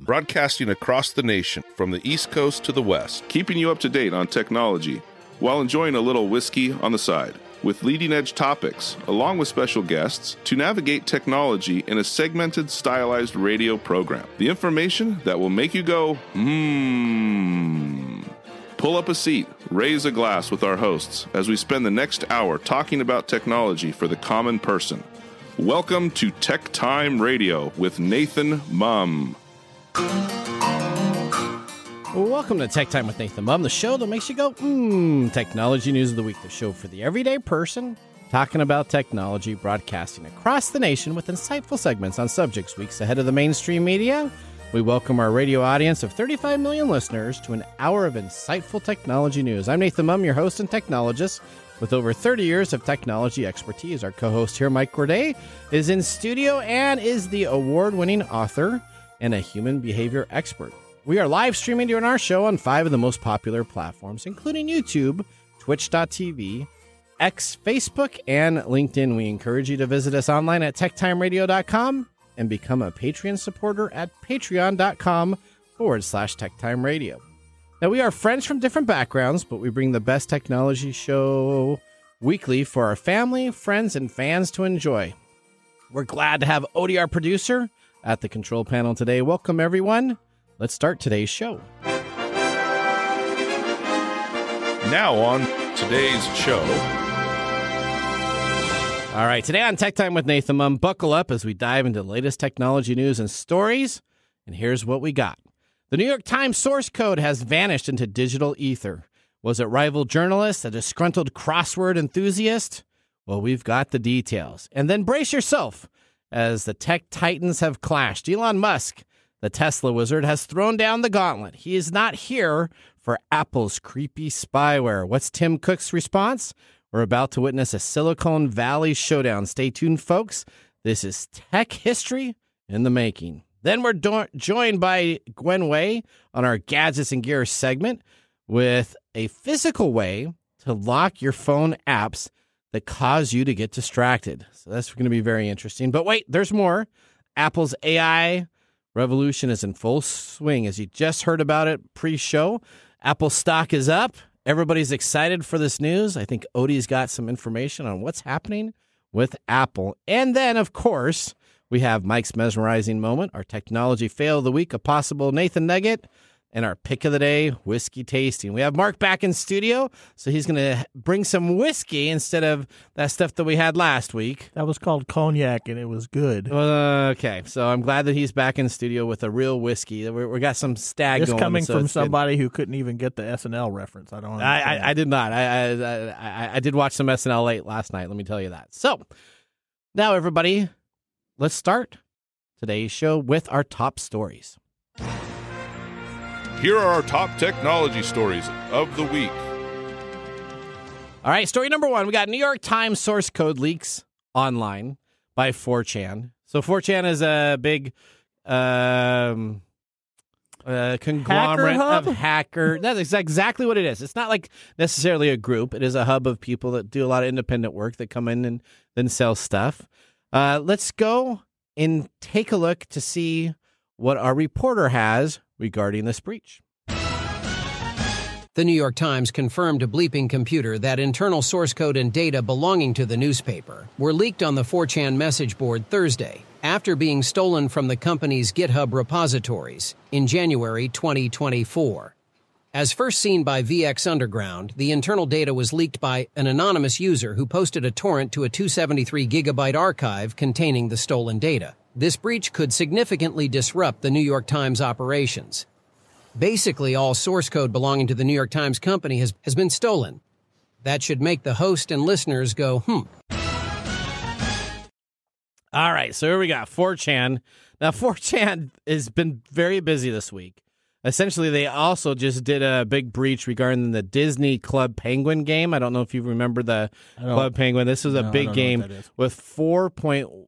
Mumm, broadcasting across the nation from the East Coast to the West, keeping you up to date on technology while enjoying a little whiskey on the side, with leading-edge topics, along with special guests, to navigate technology in a segmented, stylized radio program. The information that will make you go, Pull up a seat, raise a glass with our hosts as we spend the next hour talking about technology for the common person. Welcome to Tech Time Radio with Nathan Mumm. Welcome to Tech Time with Nathan Mumm, the show that makes you go, Technology News of the Week, the show for the everyday person, talking about technology, broadcasting across the nation with insightful segments on subjects weeks ahead of the mainstream media. We welcome our radio audience of 35 million listeners to an hour of insightful technology news. I'm Nathan Mumm, your host and technologist with over 30 years of technology expertise. Our co-host here, Mike Corday, is in studio and is the award-winning author and a human behavior expert. We are live streaming during our show on 5 of the most popular platforms, including YouTube, Twitch.tv, X, Facebook, and LinkedIn. We encourage you to visit us online at techtimeradio.com and become a Patreon supporter at patreon.com/techtimeradio. Now, we are friends from different backgrounds, but we bring the best technology show weekly for our family, friends, and fans to enjoy. We're glad to have Odie, our producer, at the control panel today. Welcome, everyone. Let's start today's show. Now on today's show. All right, today on Tech Time with Nathan Mumm, buckle up as we dive into the latest technology news and stories. And here's what we got. The New York Times source code has vanished into digital ether. Was it rival journalists, a disgruntled crossword enthusiast? Well, we've got the details. And then brace yourself as the tech titans have clashed. Elon Musk, the Tesla wizard, has thrown down the gauntlet. He is not here for Apple's creepy spyware. What's Tim Cook's response? We're about to witness a Silicon Valley showdown. Stay tuned, folks. This is tech history in the making. Then we're joined by Gwen Way on our Gadgets and Gear segment with a physical way to lock your phone apps that cause you to get distracted. So that's going to be very interesting. But wait, there's more. Apple's AI revolution is in full swing. As you just heard about it pre-show, Apple stock is up. Everybody's excited for this news. I think Odie's got some information on what's happening with Apple. And then, of course, we have Mike's mesmerizing moment, our technology fail of the week, a possible Nathan Nugget, and our pick of the day, whiskey tasting. We have Mark back in studio, so he's going to bring some whiskey instead of that stuff that we had last week. That was called cognac, and it was good. Okay, so I'm glad that he's back in studio with a real whiskey. We got some stag this going. Coming so from somebody who couldn't even get the SNL reference. I don't understand. I did not. I did watch some SNL late last night, let me tell you that. So, now everybody, let's start today's show with our top stories. Here are our top technology stories of the week. All right, story number 1. We got New York Times source code leaks online by 4chan. So 4chan is a big conglomerate of hacker. That's exactly what it is. It's not like necessarily a group. It is a hub of people that do a lot of independent work that come in and then sell stuff. Let's go and take a look to see what our reporter has regarding this breach. The New York Times confirmed to Bleeping Computer that internal source code and data belonging to the newspaper were leaked on the 4chan message board Thursday after being stolen from the company's GitHub repositories in January 2024. As first seen by VX Underground, the internal data was leaked by an anonymous user who posted a torrent to a 273-gigabyte archive containing the stolen data. This breach could significantly disrupt the New York Times operations. Basically, all source code belonging to the New York Times company has been stolen. That should make the host and listeners go, All right, so here we got 4chan. Now, 4chan has been very busy this week. Essentially, they also just did a big breach regarding the Disney Club Penguin game. I don't know if you remember the Club Penguin. This was a big game with 4.15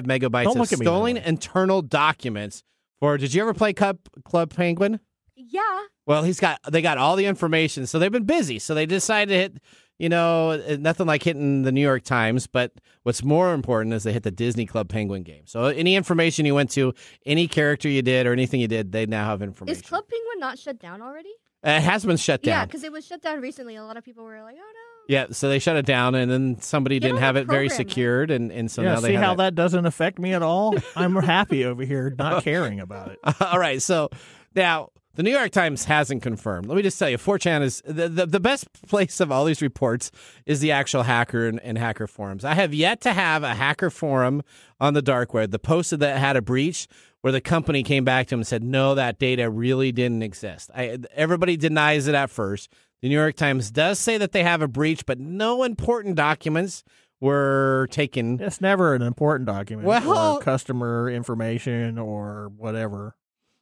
megabytes of stolen internal documents. Did you ever play Club Penguin? Yeah. Well, they got all the information, so they've been busy. So they decided nothing like hitting the New York Times, but what's more important is they hit the Disney Club Penguin game. So any information you went to, any character you did or anything you did, they now have information. Is Club Penguin not shut down already? It has been shut down. Yeah, because it was shut down recently. A lot of people were like, oh, no. Yeah, so they shut it down, and then somebody didn't have it very secured, and so now they see have how it. that doesn't affect me at all? I'm happy over here not caring about it. All right, so now the New York Times hasn't confirmed. Let me just tell you, 4chan is the best place of all these reports is the actual hacker and hacker forums. I have yet to have a hacker forum on the dark web that posted that had a breach where the company came back to them and said, no, that data really didn't exist. Everybody denies it at first. The New York Times does say that they have a breach, but no important documents were taken. It's never an important document Well, or customer information or whatever.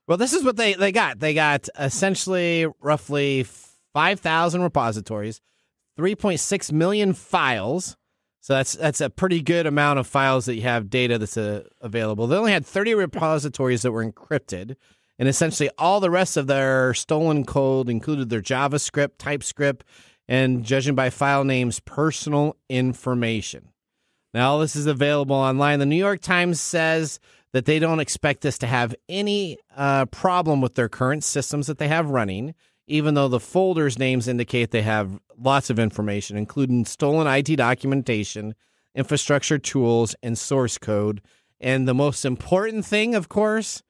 Well, this is what they got. They got essentially roughly 5,000 repositories, 3.6 million files. So that's a pretty good amount of files that you have data that's available. They only had 30 repositories that were encrypted. And essentially all the rest of their stolen code included their JavaScript, TypeScript, and judging by file names, personal information. Now, all this is available online. The New York Times says that they don't expect this to have any problem with their current systems that they have running, even though the folders names indicate they have lots of information, including stolen IT documentation, infrastructure tools, and source code. And the most important thing, of course,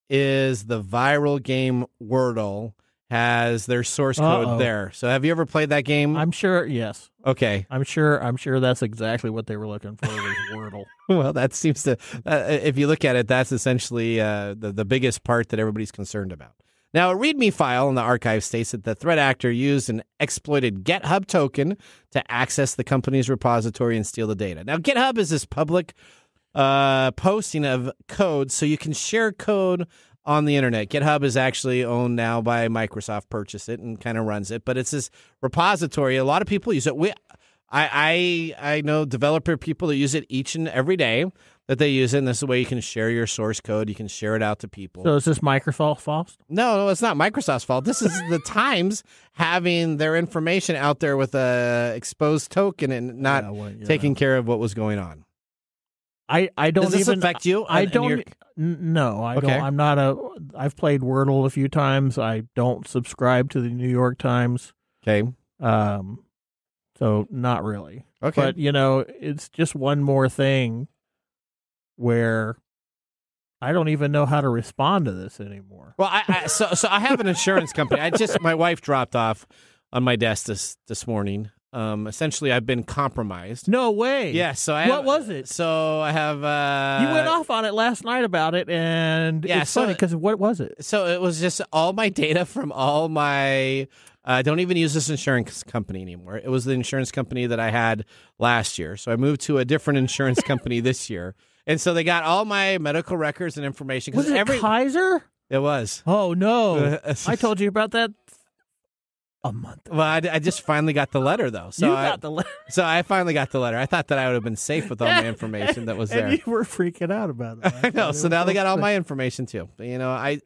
is the viral game Wordle has their source code there. So have you ever played that game? I'm sure, yes. Okay. I'm sure that's exactly what they were looking for was Wordle. Well, that seems to, if you look at it, that's essentially the biggest part that everybody's concerned about. Now, a README file in the archive states that the threat actor used an exploited GitHub token to access the company's repository and steal the data. Now, GitHub is this public posting of code, so you can share code on the internet. GitHub is actually owned now by Microsoft, purchased it and kind of runs it, but it's this repository. A lot of people use it. I know developer people that use it each and every day that they use it, and this is the way you can share your source code. You can share it out to people. So is this Microsoft's fault? No, it's not Microsoft's fault. This is the Times having their information out there with a exposed token and not taking care of what was going on. I don't Does this even affect you? I don't. No, I don't. I'm not I've played Wordle a few times. I don't subscribe to the New York Times. Okay. So not really. Okay. But it's just one more thing where I don't even know how to respond to this anymore. Well, so I have an insurance company. My wife dropped off on my desk this morning. Essentially, I've been compromised. No way. Yeah. So what was it? So I have. You went off on it last night about it, and it's funny because what was it? So it was just all my data from all my. I don't even use this insurance company anymore. It was the insurance company that I had last year. So I moved to a different insurance company this year, and so they got all my medical records and information. Was it Kaiser? It was. Oh no! I told you about that. A month. Well, I just finally got the letter, though. So you got the letter. So I finally got the letter. I thought that I would have been safe with all my information that was there. And you were freaking out about it. I know. So now they got all my information too. What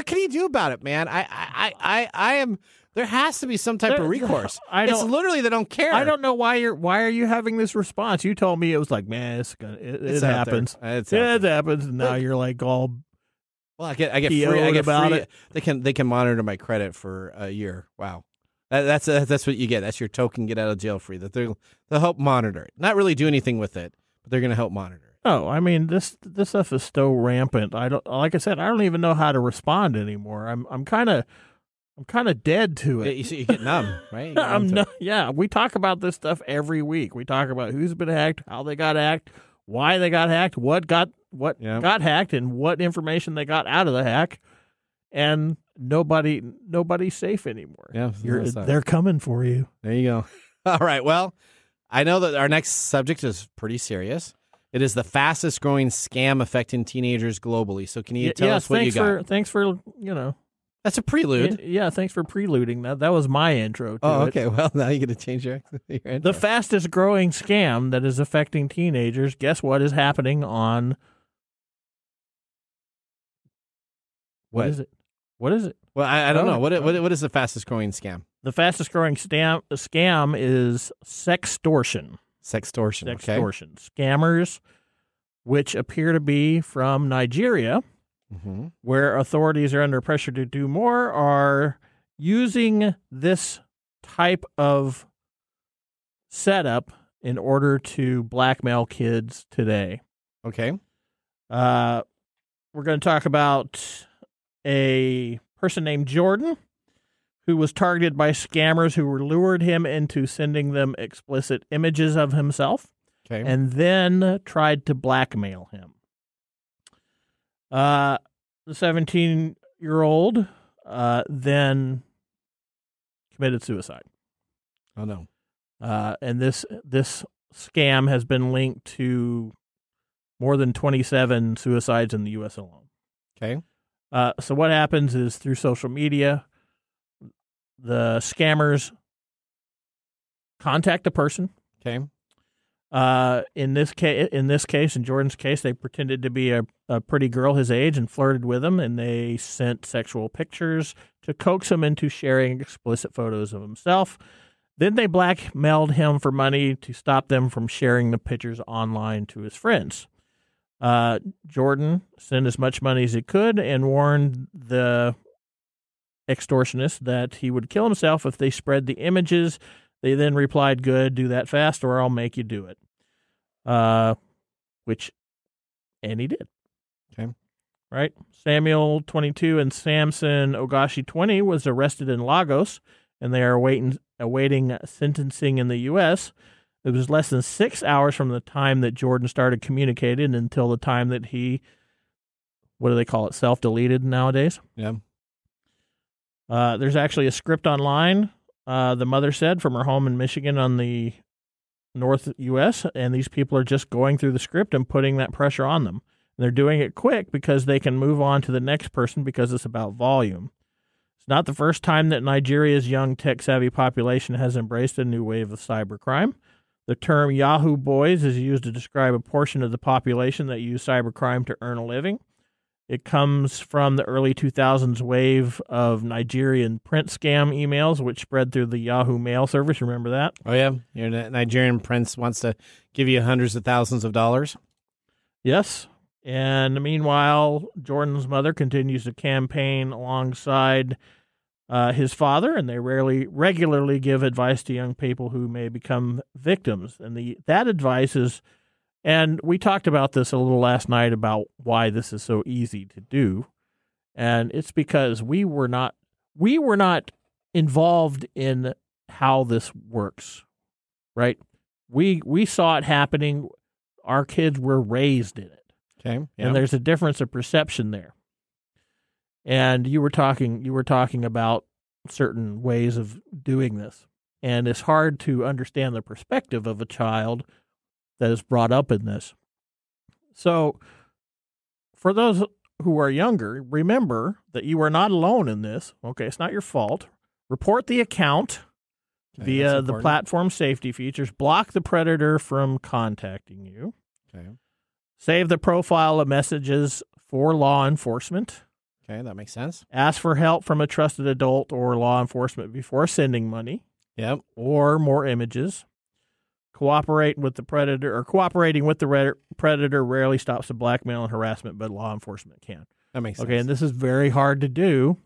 can you do about it, man? I am. There has to be some type of recourse. It's literally they don't care. I don't know why are you having this response? You told me it was like, man, it happens. It happens. And now you're like all. Well, I get free. I get free. They can monitor my credit for a year. Wow, that's what you get. That's your token. Get out of jail free. That they'll help monitor it. Not really do anything with it, but they're going to help monitor it. Oh, I mean this stuff is so rampant. Like I said, I don't even know how to respond anymore. I'm kind of dead to it. You get numb, right? Yeah, we talk about this stuff every week. We talk about who's been hacked, how they got hacked, why they got hacked, what got hacked, and what information they got out of the hack, and nobody's safe anymore. Yeah, they're coming for you. There you go. All right. Well, I know that our next subject is pretty serious. It is the fastest growing scam affecting teenagers globally. So can you tell us what you got? Thanks for That's a prelude. Yeah, thanks for preluding that. That was my intro to it. Okay. Well, now you're going to change your intro. The fastest growing scam that is affecting teenagers. Guess what is happening on... What is it? Well, I don't know. What is the fastest growing scam? The fastest growing scam is sextortion. Sextortion. Okay. Sextortion. Scammers, which appear to be from Nigeria, where authorities are under pressure to do more, are using this type of setup in order to blackmail kids today. Okay. We're going to talk about a person named Jordan who was targeted by scammers who lured him into sending them explicit images of himself and then tried to blackmail him. The 17-year-old then committed suicide. Oh, no. And this scam has been linked to more than 27 suicides in the U.S. alone. Okay. So what happens is through social media, the scammers contact the person. Okay. In this case, in Jordan's case, they pretended to be a pretty girl his age and flirted with him, and they sent sexual pictures to coax him into sharing explicit photos of himself. Then they blackmailed him for money to stop them from sharing the pictures online to his friends. Jordan sent as much money as he could and warned the extortionists that he would kill himself if they spread the images. They then replied, "Good, do that fast or I'll make you do it." And he did. Okay. Right? Samuel, 22, and Samson Ogashi, 20, was arrested in Lagos, and they are awaiting sentencing in the U.S. It was less than 6 hours from the time that Jordan started communicating until the time that he, what do they call it, self-deleted nowadays? Yeah. There's actually a script online, the mother said, from her home in Michigan on the North U.S., and these people are just going through the script and putting that pressure on them. And they're doing it quick because they can move on to the next person because it's about volume. It's not the first time that Nigeria's young tech-savvy population has embraced a new wave of cybercrime. The term Yahoo Boys is used to describe a portion of the population that use cybercrime to earn a living. It comes from the early 2000s wave of Nigerian print scam emails, which spread through the Yahoo Mail service. Remember that? Oh, yeah. Your Nigerian prince wants to give you hundreds of thousands of dollars. Yes. And meanwhile, Jordan's mother continues to campaign alongside his father, and they regularly give advice to young people who may become victims. And that advice is, and we talked about this a little last night about why this is so easy to do, and it's because we were not involved in how this works, right? We saw it happening. Our kids were raised in it. Okay, yeah. And there's a difference of perception there. And you were talking about certain ways of doing this, and it's hard to understand the perspective of a child that is brought up in this. So, for those who are younger, remember that you are not alone in this. Okay, it's not your fault. Report the account via the platform safety features. Block the predator from contacting you. Okay. Save the profile of messages for law enforcement. Okay, that makes sense. Ask for help from a trusted adult or law enforcement before sending money. Yep. Or more images. Cooperating with the predator rarely stops the blackmail and harassment, but law enforcement can. That makes sense. Okay, and this is very hard to do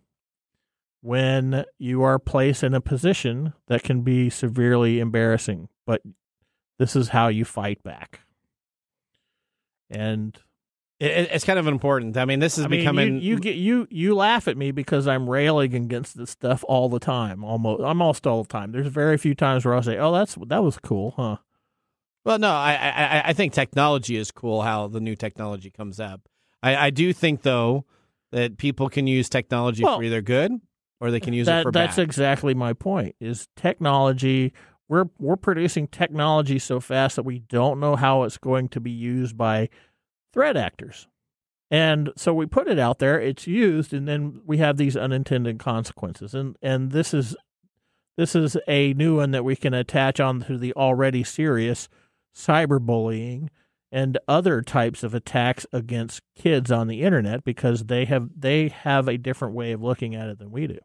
when you are placed in a position that can be severely embarrassing, but this is how you fight back. And it's kind of important. I mean, this is becoming. You laugh at me because I'm railing against this stuff all the time, almost all the time. There's very few times where I'll say, "Oh, that was cool, huh?" Well, no, I think technology is cool. How the new technology comes up. I do think though that people can use technology for either good or they can use it for bad. That's exactly my point. Is technology. We're producing technology so fast that we don't know how it's going to be used by threat actors. And so we put it out there, it's used, and then we have these unintended consequences. And this is a new one that we can attach on to the already serious cyberbullying and other types of attacks against kids on the internet because they have a different way of looking at it than we do.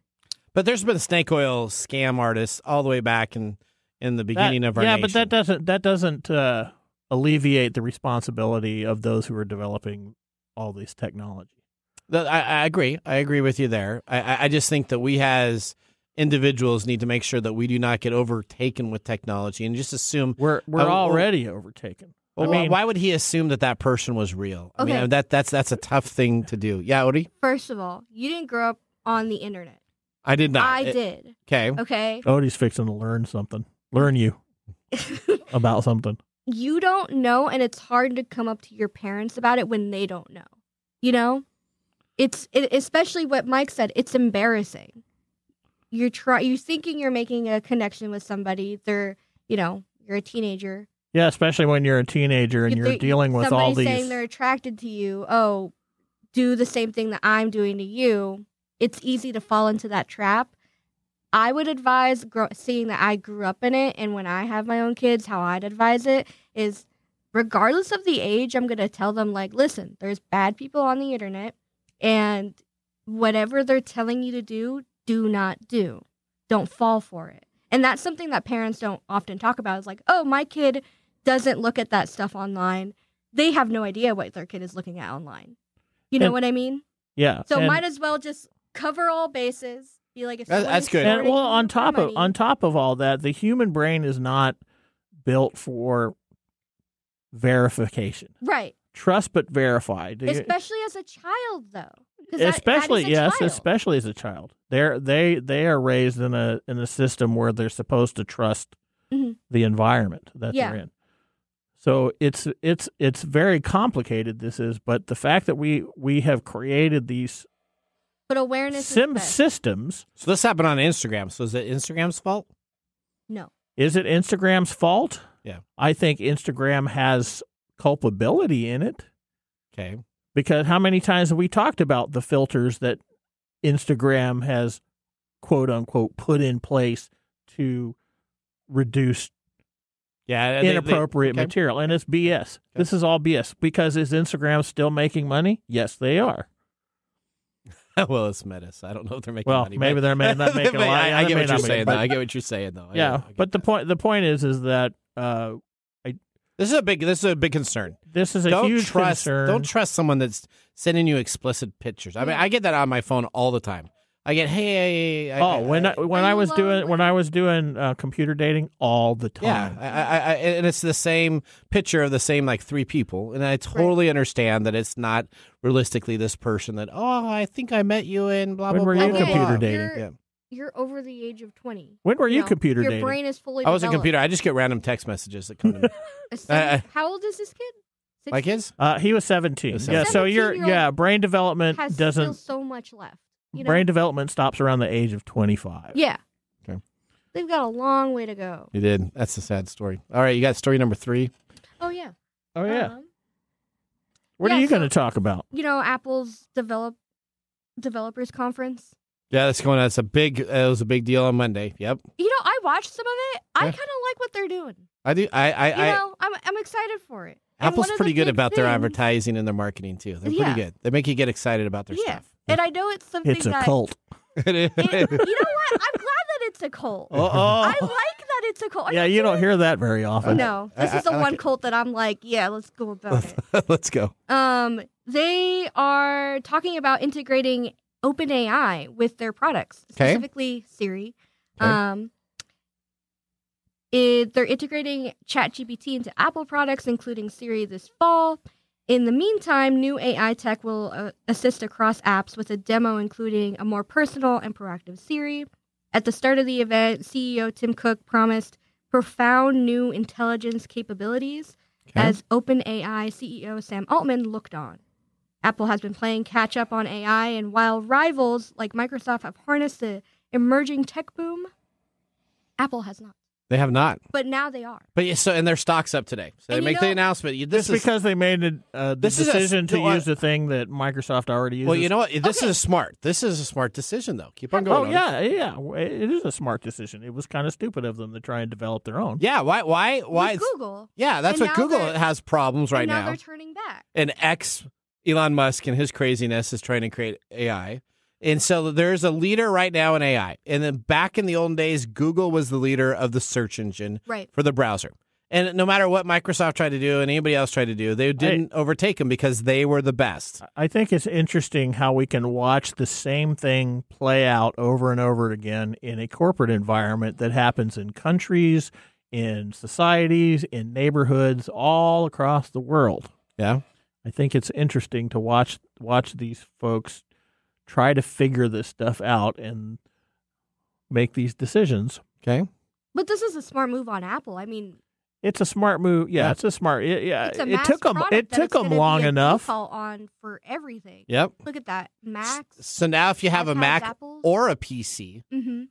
But there's been snake oil scam artists all the way back in the beginning of our nation. But that doesn't alleviate the responsibility of those who are developing all these technology. I agree. I agree with you there. I just think that we as individuals need to make sure that we do not get overtaken with technology and just assume we're already overtaken. Well, I mean, why would he assume that person was real? Okay. I mean, that's a tough thing to do. Yeah, Odie? First of all, you didn't grow up on the internet. I did not. I did. Okay. Okay. Odie's fixing to learn something. Learn you about something. You don't know, and it's hard to come up to your parents about it when they don't know. You know? It's especially what Mike said. It's embarrassing. You're thinking you're making a connection with somebody. You're a teenager. Yeah, especially when you're a teenager and you're dealing with all these. Somebody saying they're attracted to you. Oh, do the same thing that I'm doing to you. It's easy to fall into that trap. I would advise, seeing that I grew up in it, and when I have my own kids, how I'd advise it is, regardless of the age, I'm going to tell them, like, listen, there's bad people on the internet, and whatever they're telling you to do not do. Don't fall for it. And that's something that parents don't often talk about. Is like, oh, my kid doesn't look at that stuff online. They have no idea what their kid is looking at online. You know what I mean? Yeah. So might as well just cover all bases. Be like, if that's good. And well, on top of all that, the human brain is not built for verification. Right. Trust but verify. Especially as a child, though. Especially child. especially as a child. They are raised in a system where they're supposed to trust the environment that they're in. So it's very complicated. This is, but the fact that we have created these systems. So this happened on Instagram. So is it Instagram's fault? No. Is it Instagram's fault? Yeah. I think Instagram has culpability in it. Okay. Because how many times have we talked about the filters that Instagram has, quote unquote, put in place to reduce inappropriate material? And it's BS. Okay. This is all BS. Because is Instagram still making money? Yes, they are. Well, it's Meta. I don't know if they're making money. Well, maybe they're not making a lot. I get what you're saying, though. I get what you're saying, though. Yeah, but the point is that this is a big concern. This is a huge concern. Don't trust someone that's sending you explicit pictures. I mean, I get that on my phone all the time. I get, hey. When I was doing computer dating all the time. Yeah, and it's the same picture of the same like three people, and I totally understand that it's not realistically this person that I think I met you in blah blah blah. When were you blah, computer blah. dating? You're over the age of 20. When were you computer dating? Your brain is fully I was a developed. computer. I just get random text messages that come to me. How old is this kid? 16? My kids? He was 17. Yeah, so brain development has still so much left. Brain development stops around the age of 25. Yeah. Okay. They've got a long way to go. You did. That's a sad story. All right, you got story number 3. Oh, yeah. Oh, yeah. What are you going to talk about? Apple's developers conference. Yeah, that's going on. It was a big deal on Monday. Yep. I watched some of it. I kind of like what they're doing. I do. I'm excited for it. Apple's pretty good about their advertising and their marketing, too. They're pretty good. They make you get excited about their stuff. And I know it's something It's a cult. You know what? I'm glad that it's a cult. I like that it's a cult. Yeah, you don't hear that very often. No. This is the one cult that I'm like, yeah, let's go about it. Let's go. They are talking about integrating OpenAI with their products, specifically Siri. Okay. They're integrating ChatGPT into Apple products, including Siri, this fall. In the meantime, new AI tech will assist across apps with a demo including a more personal and proactive Siri. At the start of the event, CEO Tim Cook promised profound new intelligence capabilities as OpenAI CEO Sam Altman looked on. Apple has been playing catch-up on AI, and while rivals like Microsoft have harnessed the emerging tech boom, Apple has not. They have not. But now they are. But and their stock's up today. So they make the announcement. This is because they made the decision to use the thing that Microsoft already uses. Well, you know what? This is smart decision, though. Keep on going. Oh, yeah. It is a smart decision. It was kind of stupid of them to try and develop their own. Yeah, why? With Google. Yeah, that's what Google has problems right now. Now they're turning back. And Elon Musk and his craziness is trying to create AI. And so there's a leader right now in AI. And then back in the olden days, Google was the leader of the search engine for the browser. And no matter what Microsoft tried to do and anybody else tried to do, they didn't overtake them because they were the best. I think it's interesting how we can watch the same thing play out over and over again in a corporate environment that happens in countries, in societies, in neighborhoods, all across the world. Yeah. I think it's interesting to watch these folks try to figure this stuff out and make these decisions. Okay. But this is a smart move on Apple. I mean, it's a smart move. Yeah, it's a smart. It's a it took them. It took them long enough. On for everything. Yep. Look at that, Macs. So now, if you have a Mac Apples. or a PC,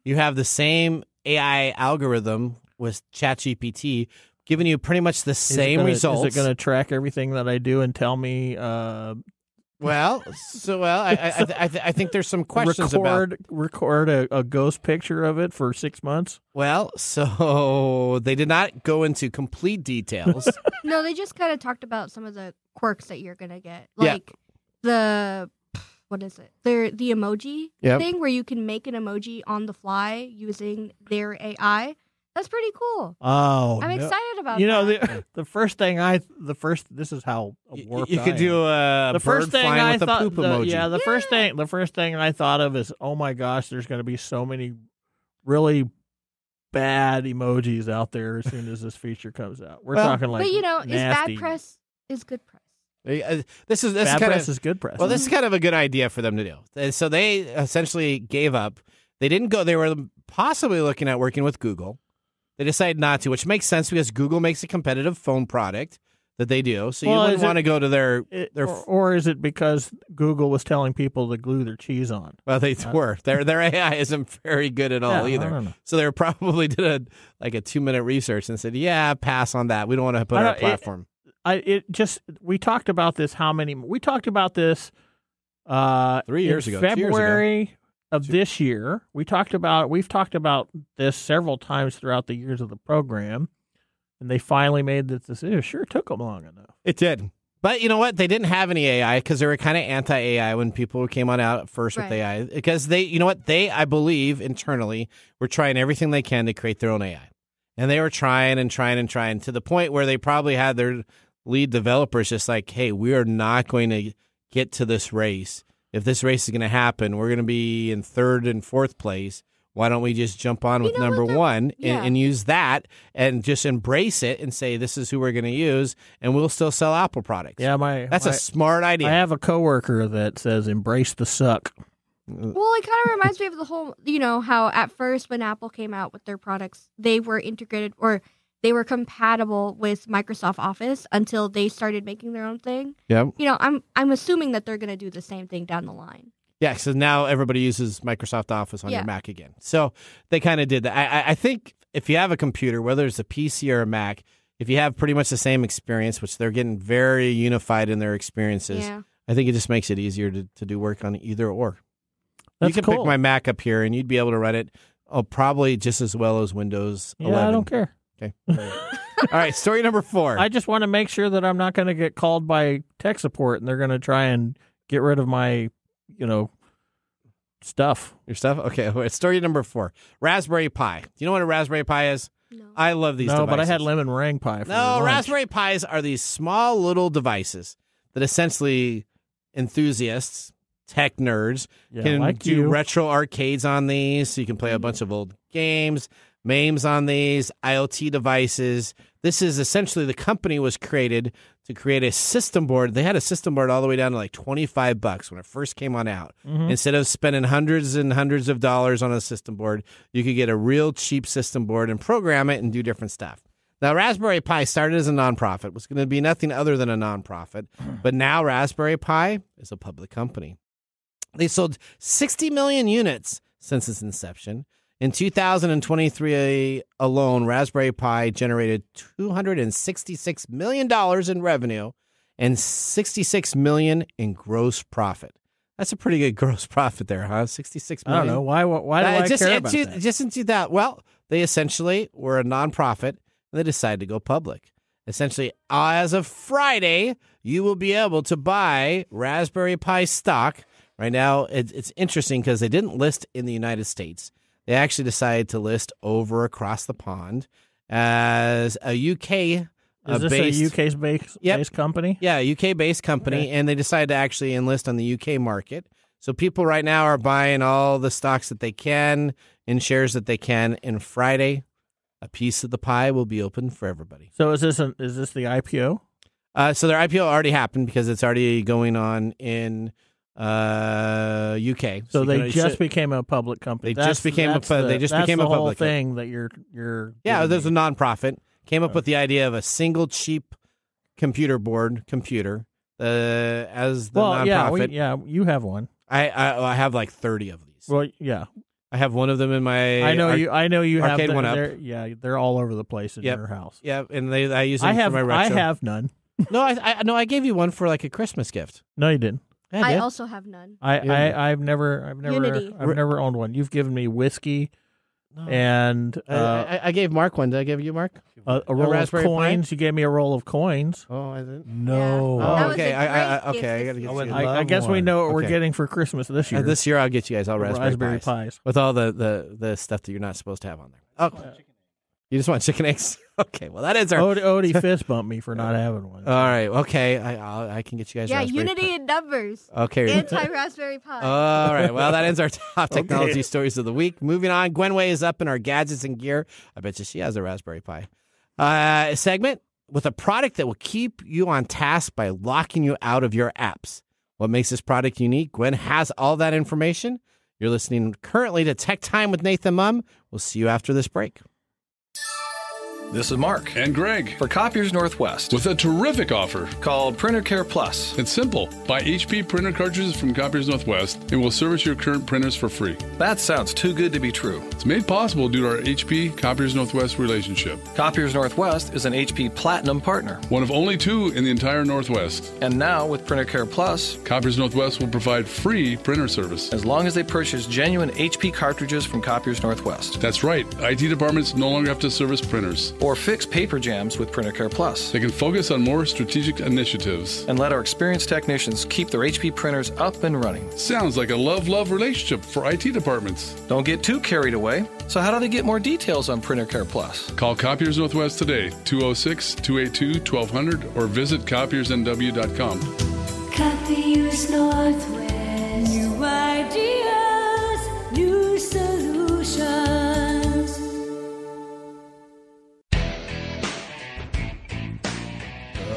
you have the same AI algorithm with ChatGPT, giving you pretty much the same results. Is it going to track everything that I do and tell me? I think there's some questions record a ghost picture of it for 6 months. Well, so they did not go into complete details. No, they just kind of talked about some of the quirks that you're gonna get, like the emoji thing where you can make an emoji on the fly using their AI. That's pretty cool. Oh, I'm excited about. The first thing this is how warped you could do a bird flying with a poop emoji. Yeah, the first thing I thought of is, oh my gosh, there's going to be so many really bad emojis out there as soon as this feature comes out. We're talking like, but nasty. is bad press is good press. This bad press is good press. Well, this is kind of a good idea for them to do. So they essentially gave up. They didn't go. They were possibly looking at working with Google. They decided not to, which makes sense because Google makes a competitive phone product that they do. So you wouldn't want to go to their or is it because Google was telling people to glue their cheese on? Well, they were. Their AI isn't very good at all either. I don't know. So they probably did a 2-minute research and said, "Yeah, pass on that. We don't want to put our platform." We talked about this. We talked about this 3 years ago, February of this year. We've talked about this several times throughout the years of the program, and they finally made this decision. It sure took them long enough. It did. But you know what? They didn't have any AI because they were kind of anti-AI when people came on out first with AI. Because I believe internally were trying everything they can to create their own AI. And they were trying to the point where they probably had their lead developers just like, hey, we are not going to get to this race. If this race is going to happen, we're going to be in 3rd and 4th place. Why don't we just jump on with number 1 and use that and just embrace it and say this is who we're going to use, and we'll still sell Apple products. Yeah, that's a smart idea. I have a coworker that says embrace the suck. Well, it kind of reminds me of the whole, how at first when Apple came out with their products, they were integrated or they were compatible with Microsoft Office until they started making their own thing. Yeah. I'm assuming that they're going to do the same thing down the line. Yeah, so now everybody uses Microsoft Office on your Mac again. So they kind of did that. I think if you have a computer, whether it's a PC or a Mac, if you have pretty much the same experience, which they're getting very unified in their experiences, I think it just makes it easier to do work on either or. That's you can cool. pick my Mac up here, and you'd be able to run it probably just as well as Windows 11. Yeah, I don't care. Okay. All right, story number 4. I just want to make sure that I'm not going to get called by tech support and they're going to try and get rid of my, stuff. Your stuff? Okay, story number 4. Raspberry Pi. Do you know what a Raspberry Pi is? No. I love these devices. But I had lemon meringue pie for lunch. Raspberry Pis are these small little devices that essentially enthusiasts, tech nerds, can do retro arcades on these, so you can play a bunch of old games, memes on these, IoT devices. This is essentially, the company was created to create a system board. They had a system board all the way down to like $25 when it first came on out. Mm-hmm. Instead of spending hundreds and hundreds of dollars on a system board, you could get a real cheap system board and program it and do different stuff. Now, Raspberry Pi started as a nonprofit. It was going to be nothing other than a nonprofit. But now Raspberry Pi is a public company. They sold 60 million units since its inception. In 2023 alone, Raspberry Pi generated $266 million in revenue and $66 million in gross profit. That's a pretty good gross profit there, huh? $66 million. I don't know. Why do I care about that? Just in 2000, well, they essentially were a nonprofit, and they decided to go public. Essentially, as of Friday, you will be able to buy Raspberry Pi stock Right now, it's interesting because they didn't list in the United States. They actually decided to list over across the pond as a UK. Is this a UK-based company? Yeah, UK-based company, okay. And they decided to actually enlist on the UK market. So people right now are buying all the stocks that they can in shares that they can. And Friday, a piece of the pie will be open for everybody. So is this the IPO? So their IPO already happened because it's already going on in UK. So they just became a public company. They just became a public whole thing that you're. Yeah, there's a nonprofit came up with the idea of a single cheap computer as the nonprofit. Yeah, you have one. I have like 30 of these. Well, yeah. I have one of them in my. I know you have arcade one up. They're all over the place in your house. Yeah, and I use them for my retro. I have none. No, I gave you one for like a Christmas gift. No, you didn't. Yeah, I also have none. I've never owned one. You've given me whiskey, and I gave Mark one. Did I give you Mark a roll of coins? Pie? You gave me a roll of coins. Oh, I didn't. No. Yeah. Oh, okay. I gotta get you. I guess we know what we're getting for Christmas this year. This year, I'll get you guys all raspberry pies with all the stuff that you're not supposed to have on there. Oh, you just want chicken eggs? Okay, well that is our. Odie fist bumped me for not having one. All right, okay, I can get you guys. Yeah, unity in numbers. Okay, anti-raspberry pi. All right, well that ends our top technology stories of the week. Moving on, Gwen Way is up in our gadgets and gear. I bet you she has a Raspberry Pi segment with a product that will keep you on task by locking you out of your apps. What makes this product unique? Gwen has all that information. You're listening currently to Tech Time with Nathan Mumm. We'll see you after this break. This is Mark. And Greg. For Copiers Northwest. With a terrific offer. Called Printer Care Plus. It's simple. Buy HP printer cartridges from Copiers Northwest and we'll service your current printers for free. That sounds too good to be true. It's made possible due to our HP Copiers Northwest relationship. Copiers Northwest is an HP Platinum partner. One of only 2 in the entire Northwest. And now with Printer Care Plus, Copiers Northwest will provide free printer service. As long as they purchase genuine HP cartridges from Copiers Northwest. That's right. IT departments no longer have to service printers. Or fix paper jams with Printer Care Plus. They can focus on more strategic initiatives. And let our experienced technicians keep their HP printers up and running. Sounds like a love-love relationship for IT departments. Don't get too carried away. So how do they get more details on Printer Care Plus? Call Copiers Northwest today, 206-282-1200, or visit copiersnw.com. Copiers Northwest. New ideas, new solutions.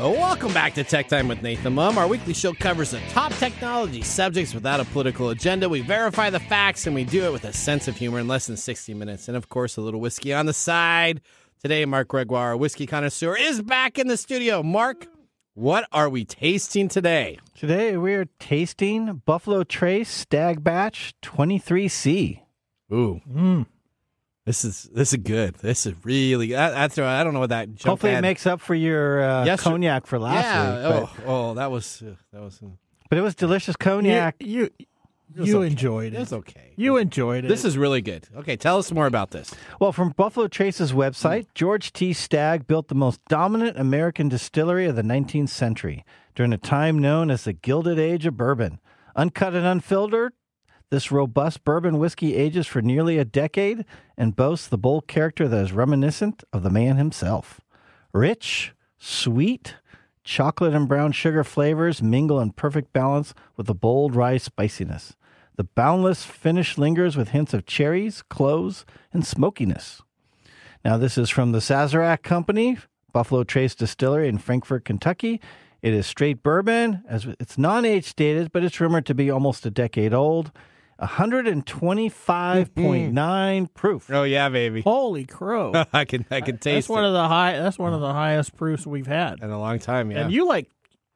Welcome back to Tech Time with Nathan Mumm. Our weekly show covers the top technology subjects without a political agenda. We verify the facts, and we do it with a sense of humor in less than 60 minutes. And, of course, a little whiskey on the side. Today, Mark Gregoire, our whiskey connoisseur, is back in the studio. Mark, what are we tasting today? Today, we are tasting Buffalo Trace Stag Batch 23C. Ooh. This is good. This is really good. I don't know what that jump hopefully it makes up for your cognac for last week. But, that was but it was delicious cognac. You enjoyed it. It was okay. You enjoyed it. This is really good. Okay, tell us more about this. Well, from Buffalo Trace's website, George T. Stagg built the most dominant American distillery of the 19th century during a time known as the Gilded Age of Bourbon. Uncut and unfiltered, this robust bourbon whiskey ages for nearly a decade and boasts the bold character that is reminiscent of the man himself. Rich, sweet, chocolate and brown sugar flavors mingle in perfect balance with the bold rye spiciness. The boundless finish lingers with hints of cherries, cloves, and smokiness. Now, this is from the Sazerac Company, Buffalo Trace Distillery in Frankfort, Kentucky. It is straight bourbon. As it's non-age stated, but it's rumored to be almost a decade old. 125.9 proof. Oh yeah, baby! Holy crow! I can taste. That's one of the highest proofs we've had in a long time. Yeah, and you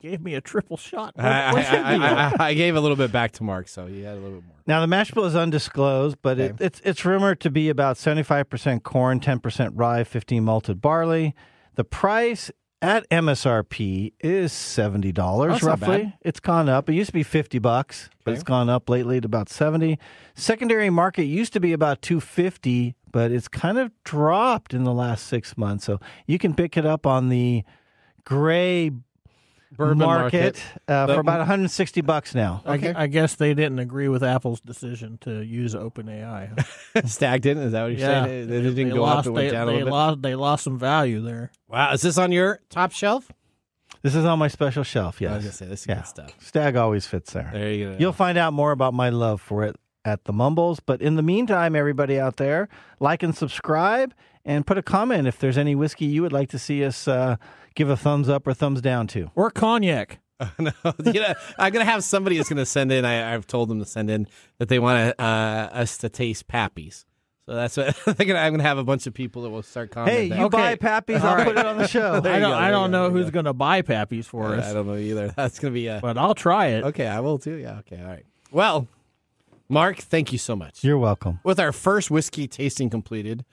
gave me a triple shot. I gave a little bit back to Mark, so he had a little bit more. Now the mash bill is undisclosed, but it's rumored to be about 75% corn, 10% rye, 15 malted barley. The price at MSRP is $70 roughly. It's gone up. It used to be $50, but it's gone up lately to about $70. Secondary market used to be about $250, but it's kind of dropped in the last 6 months. So you can pick it up on the gray Bourbon market, for about $160 now. Okay. I guess they didn't agree with Apple's decision to use OpenAI. Stag didn't? Is that what you're saying? They didn't go lost, up, it went down a little bit? They lost some value there. Wow, is this on your top shelf? This is on my special shelf, yes. I was going to say, this is good stuff. Stag always fits there. There you go. You'll find out more about my love for it at the Mumbles. But in the meantime, everybody out there, like and subscribe and put a comment if there's any whiskey you would like to see us give a thumbs up or thumbs down to. Or cognac. No, I'm going to have somebody who's going to send in, I've told them to send in that they want us to taste Pappies. So that's what I'm going to have a bunch of people that will start commenting. Hey, you buy Pappies, I'll put it on the show. I don't know who's going to buy Pappies for us. I don't know either. That's going to be but I'll try it. Okay, I will too. Yeah, okay, all right. Well, Mark, thank you so much. You're welcome. With our first whiskey tasting completed.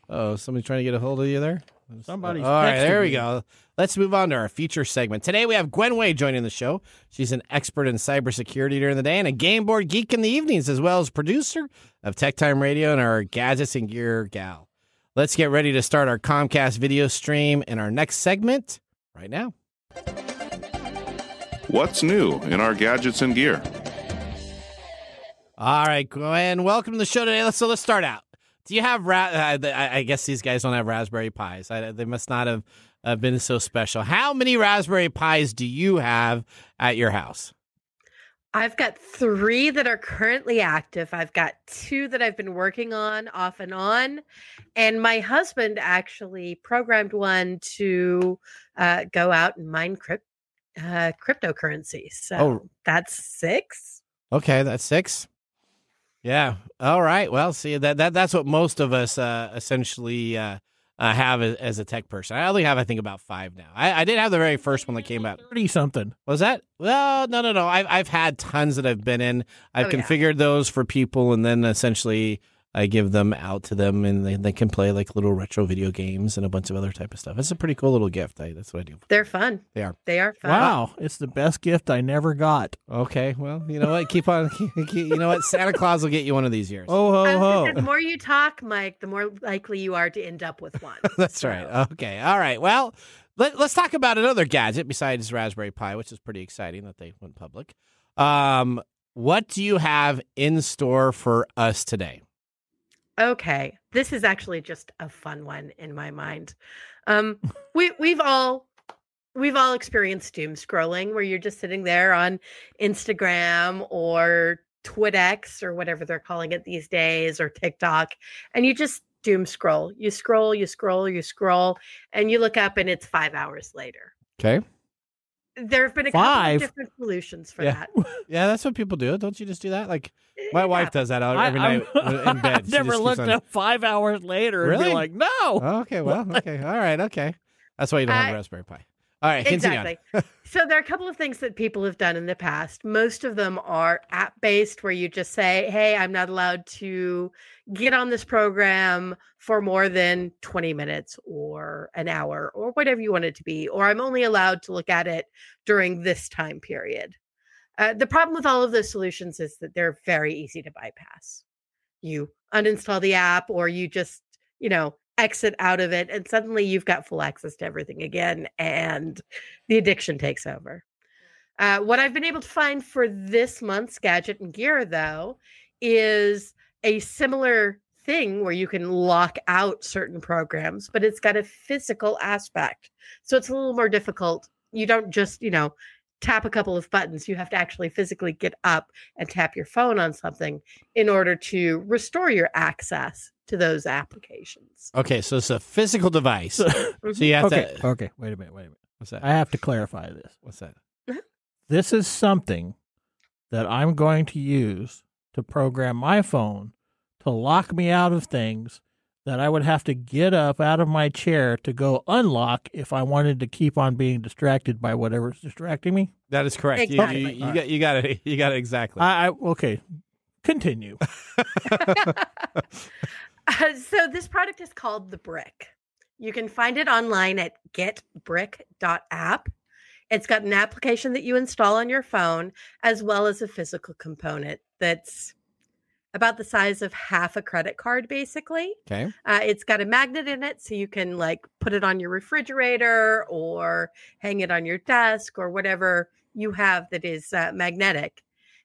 Oh, somebody trying to get a hold of you there? Somebody's all right, there we me. go. Let's move on to our feature segment. Today we have Gwen Way joining the show. She's an expert in cybersecurity during the day and a game board geek in the evenings, as well as producer of Tech Time Radio and our gadgets and gear gal. Let's get ready to start our Comcast video stream in our next segment right now. What's new in our gadgets and gear? All right, Gwen, welcome to the show today. Let's start out. Do you have I guess these guys don't have Raspberry Pis. They must not have been so special. How many Raspberry Pis do you have at your house? I've got 3 that are currently active. I've got 2 that I've been working on off and on. And my husband actually programmed one to go out and mine cryptocurrency. So that's 6. Okay, that's 6. Yeah. All right. Well, see, that's what most of us essentially have as a tech person. I only have, I think, about 5 now. I did have the very first one that came out. 30-something. Was that? Well, no. I've had tons that I've been in. I've configured those for people, and then essentially I give them out to them, and they can play like little retro video games and a bunch of other type of stuff. It's a pretty cool little gift. That's what I do. They're fun. They are. They are fun. Wow, it's the best gift I never got. Okay, well, you know what? Keep on. You know what? Santa Claus will get you one of these years. Oh, ho, ho. The more you talk, Mike, the more likely you are to end up with one. That's right. Okay. All right. Well, let's talk about another gadget besides Raspberry Pi, which is pretty exciting that they went public. What do you have in store for us today? Okay, this is actually just a fun one in my mind. We've all experienced doom scrolling, where you're just sitting there on Instagram or TwitX or whatever they're calling it these days, or TikTok, and you just doom scroll. You scroll, and you look up, and it's 5 hours later. Okay. There have been a couple of different solutions for that. Yeah, that's what people do. Don't you just do that? Like, my wife does that every night in bed. I've never looked up 5 hours later and be like, no. Okay, well, okay. All right, okay. That's why you don't have a Raspberry Pi. All right, continue exactly. So there are a couple of things that people have done in the past. Most of them are app-based, where you just say, hey, I'm not allowed to get on this program for more than 20 minutes or an hour or whatever you want it to be, or I'm only allowed to look at it during this time period. The problem with all of those solutions is that they're very easy to bypass. You uninstall the app, or you just, exit out of it, and suddenly you've got full access to everything again, and the addiction takes over. What I've been able to find for this month's Gadget and Gear, though, is a similar thing where you can lock out certain programs, but it's got a physical aspect. So it's a little more difficult. You don't just, tap a couple of buttons. You have to actually physically get up and tap your phone on something in order to restore your access to those applications. Okay, so it's a physical device. So you have to... Okay, wait a minute. What's that? I have to clarify this. What's that? This is something that I'm going to use to program my phone to lock me out of things that I would have to get up out of my chair to go unlock if I wanted to keep on being distracted by whatever's distracting me. That is correct. Exactly. You got it exactly. Okay. Continue. So this product is called the Brick. You can find it online at getbrick.app. It's got an application that you install on your phone, as well as a physical component that's about the size of half a credit card, basically. Okay. It's got a magnet in it, so you can like put it on your refrigerator or hang it on your desk or whatever you have that is magnetic.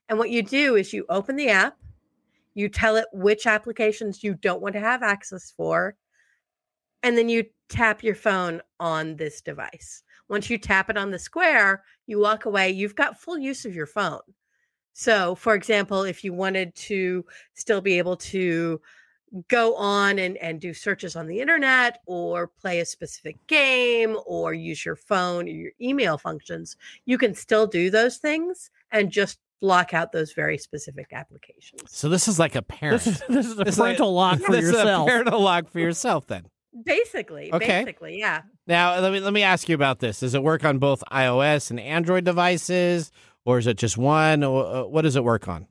And what you do is you open the app, you tell it which applications you don't want to have access for, and then you tap your phone on this device. Once you tap it on the square, you walk away, you've got full use of your phone. So, for example, if you wanted to still be able to go on and do searches on the internet or play a specific game or use your phone or your email functions, you can still do those things and just block out those very specific applications. So this is like a parent. This is a parental lock for This is a yourself. parental lock for yourself then. Basically, yeah. Now, let me ask you about this. Does it work on both iOS and Android devices, or is it just one? What does it work on?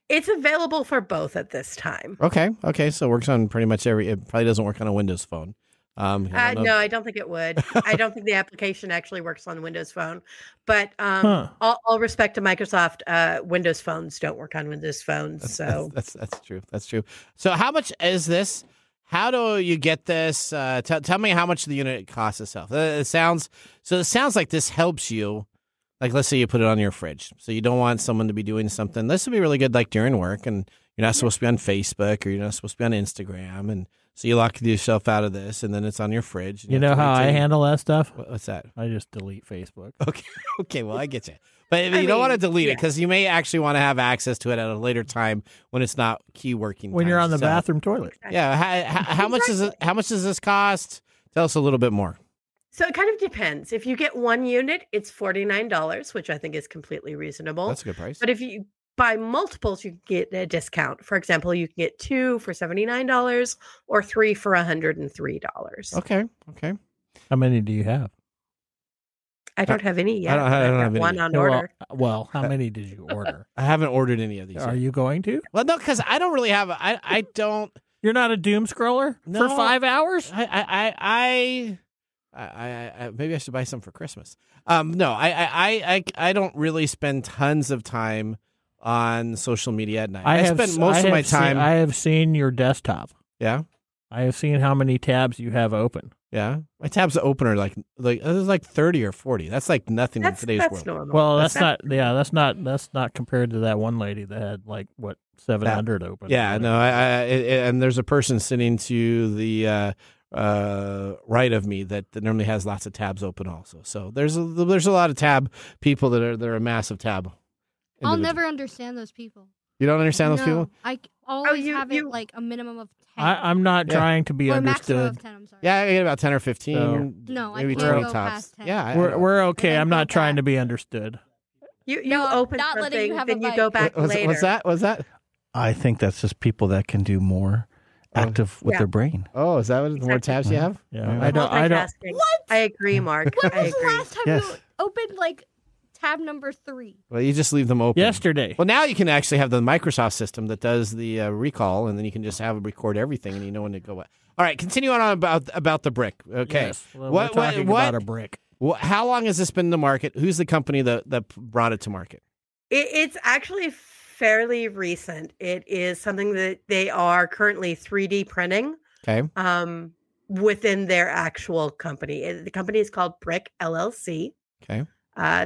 It's available for both at this time. Okay. So it works on pretty much every. It probably doesn't work on a Windows phone. No, I don't think it would. I don't think the application actually works on Windows Phone. But all respect to Microsoft, Windows phones don't work on Windows phones. So that's true. That's true. So how much is this? How do you get this? Tell me how much the unit costs itself. It sounds like this helps you. Like, let's say you put it on your fridge. So you don't want someone to be doing something. This would be really good, like during work, and you're not supposed to be on Facebook or you're not supposed to be on Instagram, and so you lock yourself out of this, and then it's on your fridge. You know how I handle that stuff? What's that? I just delete Facebook. Okay. Well, I get you. But you don't want to delete it because you may actually want to have access to it at a later time when it's not key working. When you're on the bathroom toilet. Yeah. How much is it? How much does this cost? Tell us a little bit more. So it kind of depends. If you get one unit, it's $49, which I think is completely reasonable. That's a good price. But if you buy multiples, you get a discount. For example, you can get 2 for $79 or 3 for $103. Okay. How many do you have? I don't have any yet. I don't have one any. on order. Well, how many did you order? I haven't ordered any of these. Are you going to? Well, no, because I don't really have. I don't. You're not a doom scroller for 5 hours? I maybe I should buy some for Christmas. No, I don't really spend tons of time on social media at night. I spend most of my time. I have seen your desktop. Yeah. I have seen how many tabs you have open. Yeah, my tabs open are like there's like 30 or 40. That's like nothing in today's world. Normal. Well, that's not compared to that one lady that had like 700 open. Yeah, no, and there's a person sitting to the right of me that normally has lots of tabs open also. So there's a lot of tab people that are a massive tab. I'll never understand those people. You don't understand those people? I always have it like a minimum of 10. I'm not trying to be or understood. A maximum of 10, I'm sorry. Yeah, I get about 10 or 15. So, no, maybe I can't 20 go tops. past 10. Yeah, we're okay. I'm not trying to be understood. You No, open not letting you something, have then a you bite. go back later. What's that? I think that's just people that can do more active with their brain. Oh, is that what the more tabs you have? Yeah, I don't. Multitasking. What? I agree, Mark. When I was the agree. last time Yes. you opened like tab number 3? Well, you just leave them open. Yesterday. Well, now you can actually have the Microsoft system that does the recall, and then you can just have it record everything, and you know when to go. All right, continue on about the brick. Okay, Yes. Well, we're talking about a brick. How long has this been in the market? Who's the company that brought it to market? It's actually fairly recent. It is something that they are currently 3D printing. Okay. Within their actual company. The company is called Brick LLC. Okay.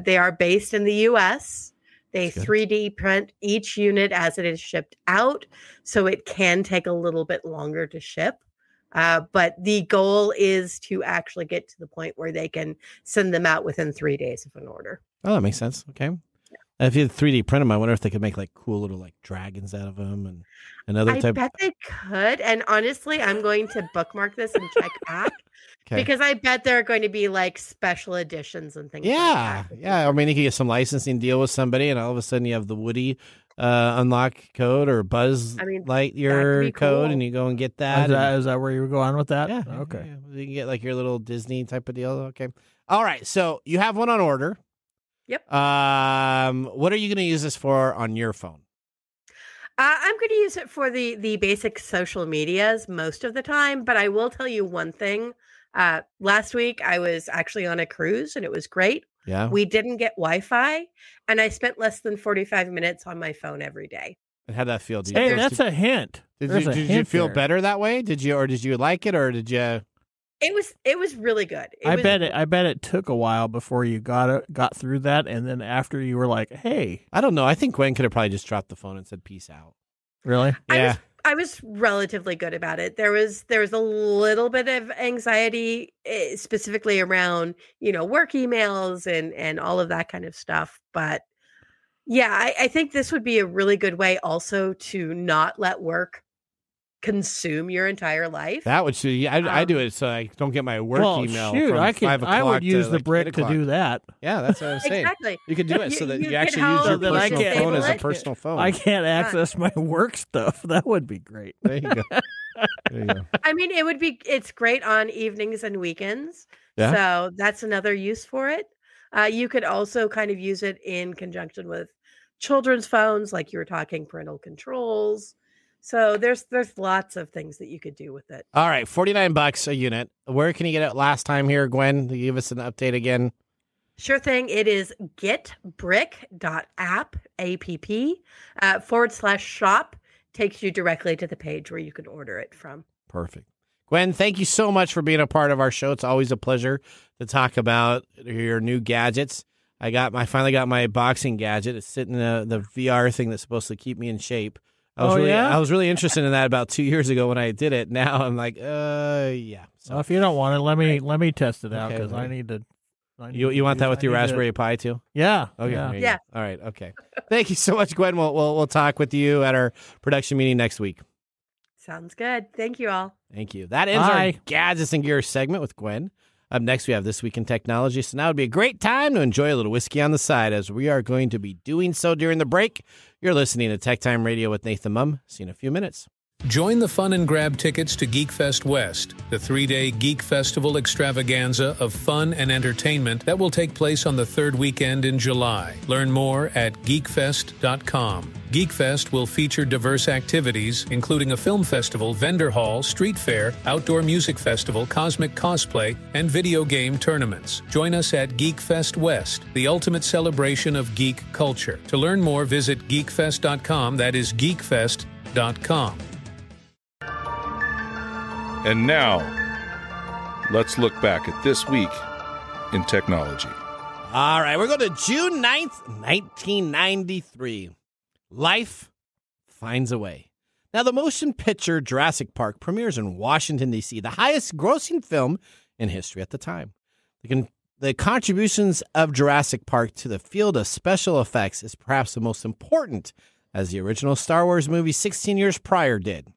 They are based in the U.S. They 3D print each unit as it is shipped out, so it can take a little bit longer to ship. But the goal is to actually get to the point where they can send them out within 3 days of an order. Oh, that makes sense. Okay. Yeah. If you 3D print them, I wonder if they could make like cool little like dragons out of them and other type. I bet they could. And honestly, I'm going to bookmark this and check back. Okay. Because I bet there are going to be like special editions and things like that. Yeah. I mean, you can get some licensing deal with somebody, and all of a sudden you have the Woody unlock code or Buzz Lightyear code, and you go and get that. Is that where you were going with that? Yeah. Okay. Yeah. You can get like your little Disney type of deal. Okay. All right. So you have one on order. Yep. What are you going to use this for on your phone? I'm going to use it for the basic social medias most of the time, but I will tell you one thing. Last week, I was actually on a cruise, and it was great. Yeah. We didn't get Wi-Fi, and I spent less than 45 minutes on my phone every day. And how'd that feel? Hey, that's a hint. Did you feel better that way? Did you like it, or did you? It was really good. I bet it took a while before you got through that, and then after you were like, "Hey." I don't know. I think Gwen could have probably just dropped the phone and said peace out. Really? Yeah. I was relatively good about it. There was a little bit of anxiety, specifically around work emails and all of that kind of stuff. But yeah, I think this would be a really good way also to not let work consume your entire life. That would I do it so I don't get my work email from 5 o'clock. I would use the like brick to do that. Yeah, that's what I was saying. Exactly. You could do it so that you actually could use your help personal phone as a disable it. personal phone. I can't access my work stuff. That would be great. There you go. There you go. I mean, it's great on evenings and weekends. Yeah. So that's another use for it. You could also kind of use it in conjunction with children's phones, like you were talking parental controls. So there's lots of things that you could do with it. All right, $49 a unit. Where can you get it last time here, Gwen? To give us an update again. Sure thing. It is getbrick.app, /shop, takes you directly to the page where you can order it from. Perfect. Gwen, thank you so much for being a part of our show. It's always a pleasure to talk about your new gadgets. I finally got my boxing gadget. It's sitting in the VR thing that's supposed to keep me in shape. I was really interested in that about 2 years ago when I did it. Now I'm like, yeah. So Well, if you don't want it, let me test it out because I need to. You want that with your Raspberry Pi too? Yeah. Okay. Yeah. All right. Okay. Thank you so much, Gwen. We'll talk with you at our production meeting next week. Sounds good. Thank you all. Thank you. That ends our Gadgets and Gear segment with Gwen. Up next, we have This Week in Technology. So now would be a great time to enjoy a little whiskey on the side as we are going to be doing so during the break. You're listening to Tech Time Radio with Nathan Mumm. See you in a few minutes. Join the fun and grab tickets to GeekFest West, the 3-day Geek Festival extravaganza of fun and entertainment that will take place on the third weekend in July. Learn more at geekfest.com. GeekFest will feature diverse activities, including a film festival, vendor hall, street fair, outdoor music festival, cosmic cosplay, and video game tournaments. Join us at GeekFest West, the ultimate celebration of geek culture. To learn more, visit geekfest.com. That is geekfest.com. And now, let's look back at this week in technology. All right, we're going to June 9th, 1993. Life finds a way. Now, the motion picture Jurassic Park premieres in Washington, D.C., the highest grossing film in history at the time. The contributions of Jurassic Park to the field of special effects is perhaps the most important, as the original Star Wars movie 16 years prior did.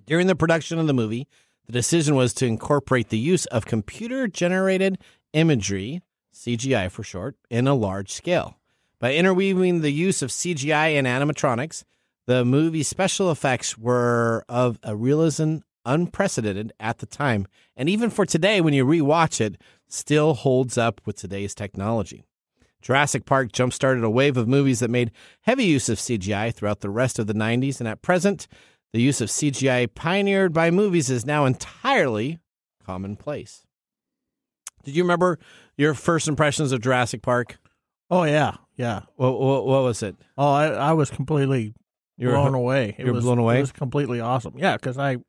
During the production of the movie, the decision was to incorporate the use of computer-generated imagery, CGI for short, in a large scale. By interweaving the use of CGI and animatronics, the movie's special effects were of a realism unprecedented at the time, and even for today, when you rewatch it, still holds up with today's technology. Jurassic Park jump-started a wave of movies that made heavy use of CGI throughout the rest of the 90s, and at present, the use of CGI pioneered by movies is now entirely commonplace. Did you remember your first impressions of Jurassic Park? Oh, yeah. Yeah. What was it? Oh, I was completely blown away. You were blown away? It was completely awesome. Yeah, because I've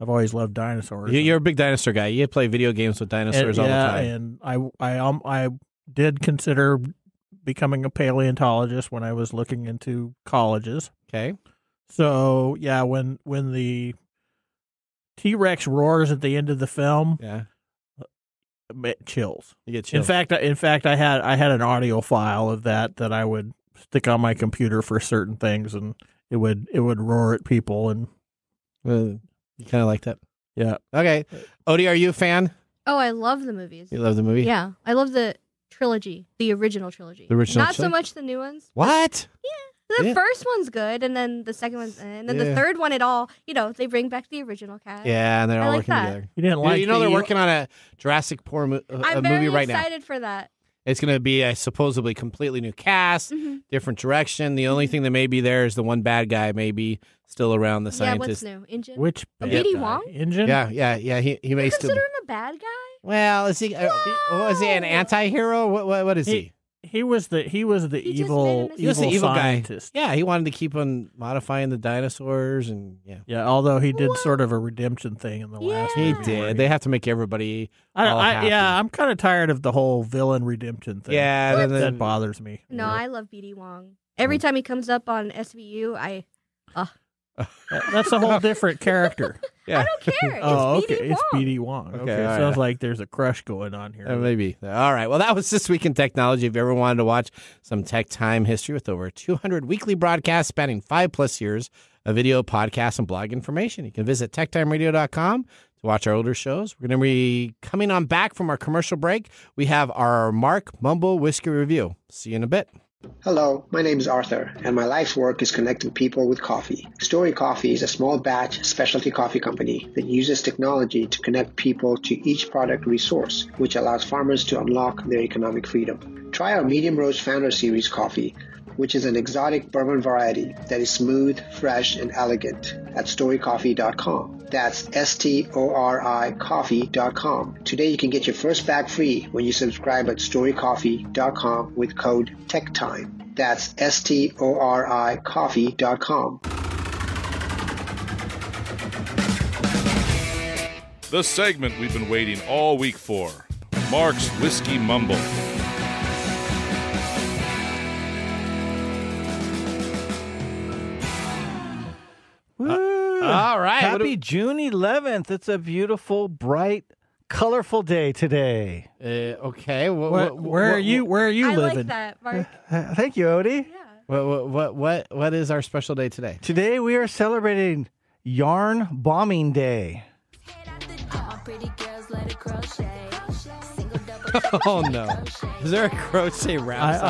always loved dinosaurs. You're a big dinosaur guy. You play video games with dinosaurs all the time. And I did consider becoming a paleontologist when I was looking into colleges. Okay. So, yeah, when the T-Rex roars at the end of the film, chills. You get chills. In fact, I had an audio file of that I would stick on my computer for certain things, and it would roar at people. And you kind of like that, yeah. Okay, Odie, are you a fan? Oh, I love the movies. You love the movie? Yeah, I love the trilogy, the original trilogy. Not so much the new ones. What? Yeah. The first one's good, and then the second one's, and then the third one, they bring back the original cast. Yeah, and they're all working together. You didn't like? They're working on a Jurassic Park movie right now. I'm very excited for that. It's going to be a supposedly completely new cast, different direction. The only thing that may be there is the one bad guy may be still around. The scientist. Yeah, what's new? Injun? Which BD Wong? Injun? Yeah. He may still consider him a bad guy. Well, is he? Is he an anti-hero? What is he? He was the evil scientist. guy. Yeah, he wanted to keep on modifying the dinosaurs and Yeah, although he did sort of a redemption thing in the last. He movie. did. They have to make everybody happy. I'm kind of tired of the whole villain redemption thing. Yeah, that bothers me. No, I love BD Wong. Every time he comes up on SVU, That's a whole different character. Yeah. I don't care. It's BD Wong. It's BD Wong. Okay, all sounds right. like there's a crush going on here. Maybe. All right. Well, that was This Week in Technology. If you ever wanted to watch some tech time history with over 200 weekly broadcasts spanning 5+ years of video, podcast, and blog information, you can visit techtimeradio.com to watch our older shows. We're going to be coming on back from our commercial break. We have our Mark Mumble Whiskey Review. See you in a bit. Hello, my name is Arthur, and my life's work is connecting people with coffee. Story Coffee is a small batch specialty coffee company that uses technology to connect people to each product resource, which allows farmers to unlock their economic freedom. Try our Medium Roast Founder Series coffee, which is an exotic bourbon variety that is smooth, fresh, and elegant at storycoffee.com. That's STORI coffee.com. Today you can get your first bag free when you subscribe at storycoffee.com with code TechTime. That's STORI coffee.com. The segment we've been waiting all week for. Mark's Whiskey Mumble. All right. Happy June 11th. It's a beautiful, bright, colorful day today. Okay. Where are you I living? like that, Mark. Thank you, Odie. What is our special day today? Today we are celebrating Yarn Bombing Day. Oh no! Is there a crochet rap song?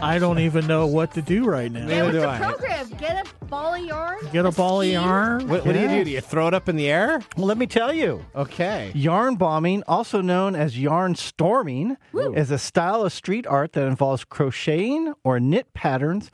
I don't even know what to do right now. Neither do I. Program. Get a ball of yarn. Get a ball of yarn. What do you do? Do you throw it up in the air? Well, let me tell you. Okay. Yarn bombing, also known as yarn storming, is a style of street art that involves crocheting or knit patterns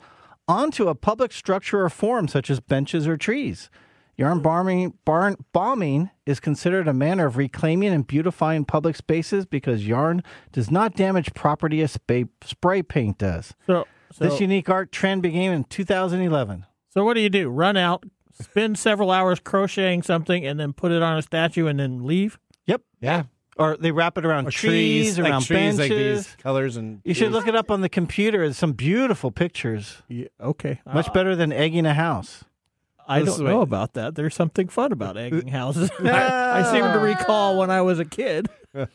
onto a public structure or form, such as benches or trees. Yarn bombing is considered a manner of reclaiming and beautifying public spaces because yarn does not damage property as spray paint does. So this unique art trend began in 2011. So what do? Run out, spend several hours crocheting something, and then put it on a statue and then leave? Yep. Yeah. Or they wrap it around trees, around trees, benches. like these colors and. You should look it up on the computer. There's some beautiful pictures. Yeah, okay. Much better than egging a house. I don't know about that. There's something fun about egging houses. I seem to recall when I was a kid. And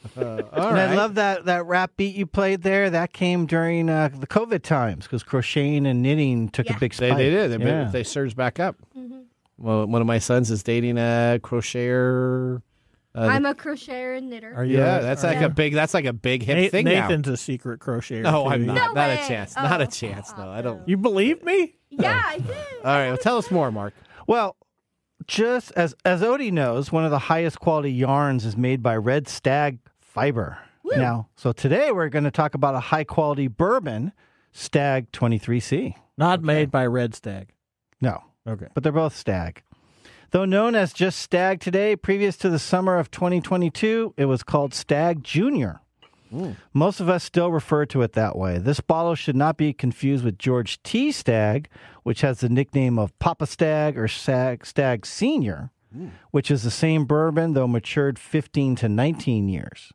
I love that rap beat you played there. That came during the COVID times because crocheting and knitting took a big spike. They did. They surged back up. Mm-hmm. Well, one of my sons is dating a crocheter. I'm a crocheter and knitter. Are you? Yeah, that's like a big hip thing now. Nathan's a secret crocheter. No, I'm too. not. No Not way. a chance. Not a chance. No, I don't. You believe me? Yeah, I did. All right. Well, tell us more, Mark. Well, just as Odie knows, one of the highest quality yarns is made by red stag fiber. Woo. Now, so today we're going to talk about a high quality bourbon, Stag 23C. Not made by Red Stag. No. Okay. But they're both Stag. Though known as just Stag today, previous to the summer of 2022, it was called Stag Junior. Most of us still refer to it that way. This bottle should not be confused with George T. Stagg, which has the nickname of Papa Stagg or Stagg Senior, which is the same bourbon, though matured 15 to 19 years.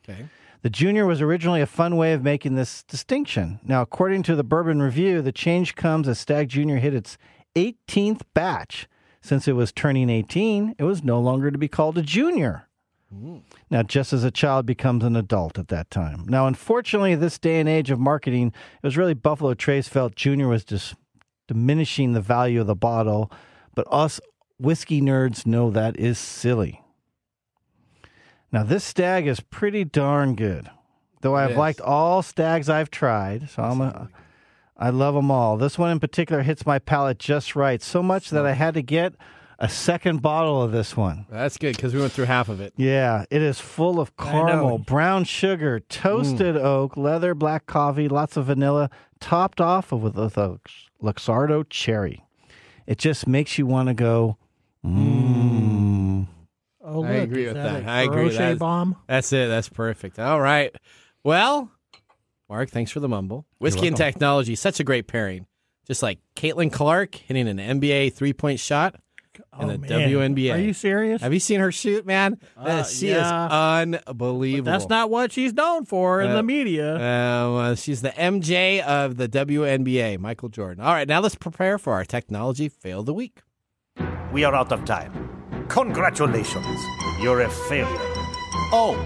Okay. The Junior was originally a fun way of making this distinction. Now, according to the Bourbon Review, the change comes as Stagg Junior hit its 18th batch. Since it was turning 18, it was no longer to be called a junior. Now, just as a child becomes an adult at that time. Now, unfortunately, this day and age of marketing, it was really Buffalo Trace felt Junior was just diminishing the value of the bottle, but us whiskey nerds know that is silly. Now, this Stag is pretty darn good, though I've liked all Stags I've tried, so I love them all. This one in particular hits my palate just right, so much that I had to get a second bottle of this one. That's good because we went through half of it. Yeah, it is full of caramel, brown sugar, toasted oak, leather, black coffee, lots of vanilla, topped off with a Luxardo cherry. It just makes you want to go, Oh, look, I agree with that. I agree with crochet that. bomb. That's it. That's perfect. All right. Well, Mark, thanks for the mumble. Whiskey and technology, such a great pairing. Just like Caitlin Clark hitting an NBA three-point shot in the WNBA. Are you serious? Have you seen her shoot, man? She is unbelievable. But that's not what she's known for in the media. She's the MJ of the WNBA, Michael Jordan. All right, now let's prepare for our technology fail of the week. We are out of time. Congratulations. You're a failure. Oh.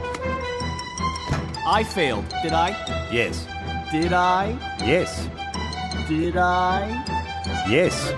I failed, did I? Yes. Did I? Yes. Did I? Yes.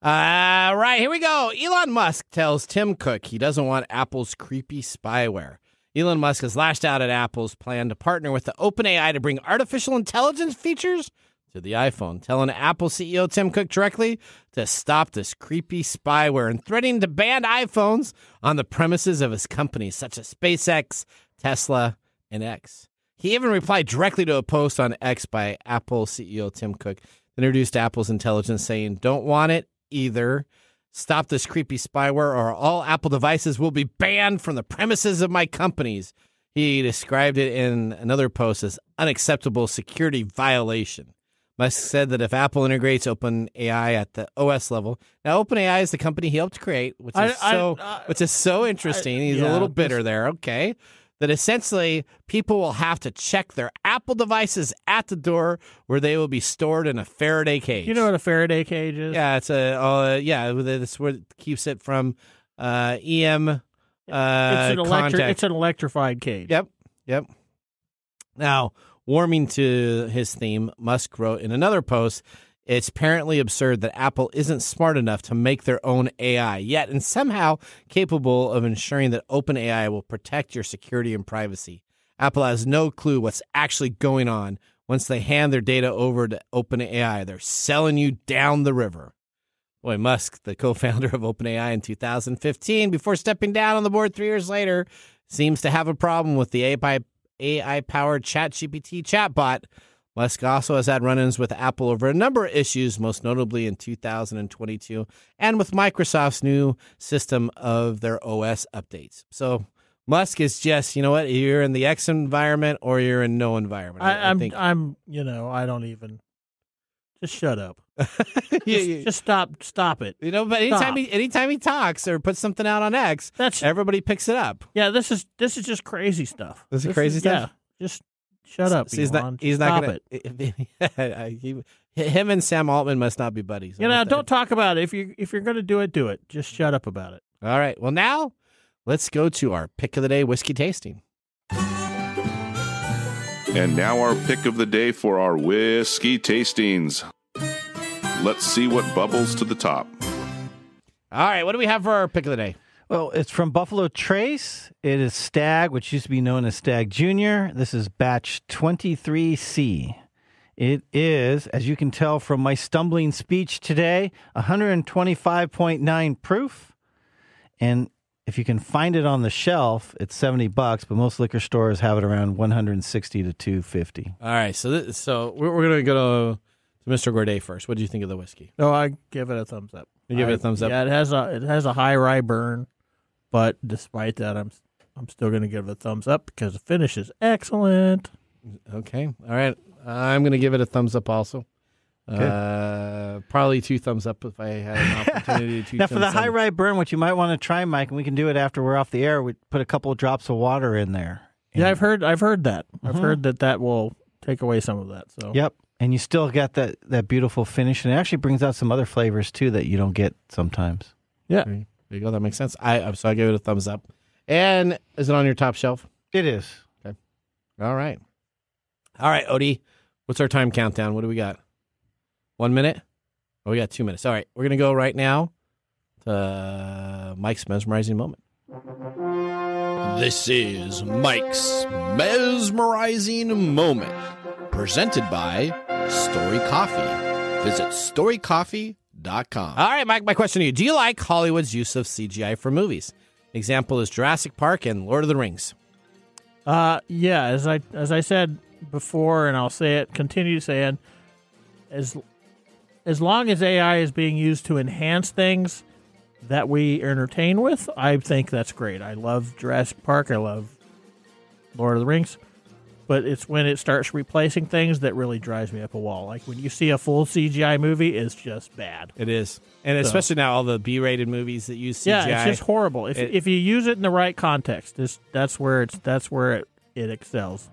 Right, here we go. Elon Musk tells Tim Cook he doesn't want Apple's creepy spyware. Elon Musk has lashed out at Apple's plan to partner with the OpenAI to bring artificial intelligence features to the iPhone, telling Apple CEO Tim Cook directly to stop this creepy spyware and threatening to ban iPhones on the premises of his companies, such as SpaceX, Tesla, and X. He even replied directly to a post on X by Apple CEO Tim Cook, introduced Apple's intelligence, saying, "Don't want it either. Stop this creepy spyware or all Apple devices will be banned from the premises of my companies." He described it in another post as unacceptable security violation. Musk said that if Apple integrates OpenAI at the OS level, now OpenAI is the company he helped create, which is so interesting. He's a little bitter there. Okay. That essentially people will have to check their Apple devices at the door where they will be stored in a Faraday cage. You know what a Faraday cage is? Yeah, it's that's where it keeps it from EM contact. It's an electrified cage. Yep. Now, warming to his theme, Musk wrote in another post, "It's apparently absurd that Apple isn't smart enough to make their own AI yet and somehow capable of ensuring that OpenAI will protect your security and privacy. Apple has no clue what's actually going on. Once they hand their data over to OpenAI, they're selling you down the river." Boy, Musk, the co-founder of OpenAI in 2015, before stepping down on the board 3 years later, seems to have a problem with the AI-powered ChatGPT chatbot. Musk also has had run-ins with Apple over a number of issues, most notably in 2022, and with Microsoft's new system of their OS updates. So Musk is just, you know what, you're in the X environment or you're in no environment. I don't even. Just shut up. Just stop it. You know, but anytime he talks or puts something out on X, everybody picks it up. Yeah, this is just crazy stuff. This is crazy stuff. Yeah, just shut up. So he's not going to. Him and Sam Altman must not be buddies. Don't talk about it. If you're going to do it. Just shut up about it. All right. Well, now let's go to our pick of the day whiskey tasting. And now our pick of the day for our whiskey tastings. Let's see what bubbles to the top. All right, what do we have for our pick of the day? Well, it's from Buffalo Trace. It is Stag, which used to be known as Stag Junior. This is batch 23C. It is, as you can tell from my stumbling speech today, 125.9 proof. And if you can find it on the shelf, it's $70, but most liquor stores have it around $160 to $250. All right, so we're going to go to Mr. Gourdet first. What do you think of the whiskey? Oh, I give it a thumbs up. You give it a thumbs up? Yeah, it has a high rye burn, but despite that, I'm still going to give it a thumbs up because the finish is excellent. Okay, all right. I'm going to give it a thumbs up also. Probably 2 thumbs up if I had an opportunity to. Now, for the high rye burn, what you might want to try, Mike, and we can do it after we're off the air, we put a couple of drops of water in there. Yeah, I've heard that. Mm-hmm. I've heard that will take away some of that. So yep. And you still get that beautiful finish, and it actually brings out some other flavors, too, that you don't get sometimes. Yeah. There you go. That makes sense. So I give it a thumbs up. And is it on your top shelf? It is. Okay. All right, Odie, what's our time countdown? What do we got? 1 minute? Oh, we got 2 minutes. All right, we're going to go right now to Mike's mesmerizing moment. This is Mike's mesmerizing moment. Presented by Story Coffee. Visit storycoffee.com. All right, Mike, my question to you. Do you like Hollywood's use of CGI for movies? Example is Jurassic Park and Lord of the Rings. Yeah, as I said before, and I'll say it, continue saying, as long as AI is being used to enhance things that we entertain with, I think that's great. I love Jurassic Park. I love Lord of the Rings. But it's when it starts replacing things that really drives me up a wall. Like when you see a full CGI movie, it's just bad. It is. And especially now all the B-rated movies that use CGI. Yeah, it's just horrible. If you use it in the right context, that's where it excels.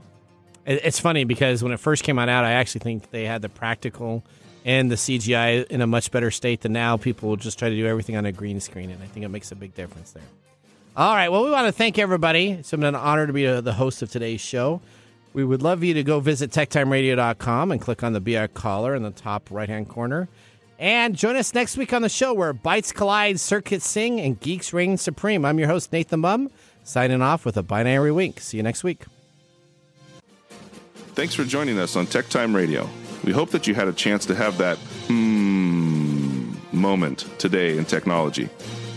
It's funny because when it first came out, I actually think they had the practical and the CGI in a much better state than now. People will just try to do everything on a green screen, and I think it makes a big difference there. All right, well, we want to thank everybody. It's been an honor to be the host of today's show. We would love you to go visit techtimeradio.com and click on the Be Our Caller in the top right-hand corner. And join us next week on the show where bytes collide, circuits sing, and geeks reign supreme. I'm your host, Nathan Mumm, signing off with a binary wink. See you next week. Thanks for joining us on Tech Time Radio. We hope that you had a chance to have that moment today in technology.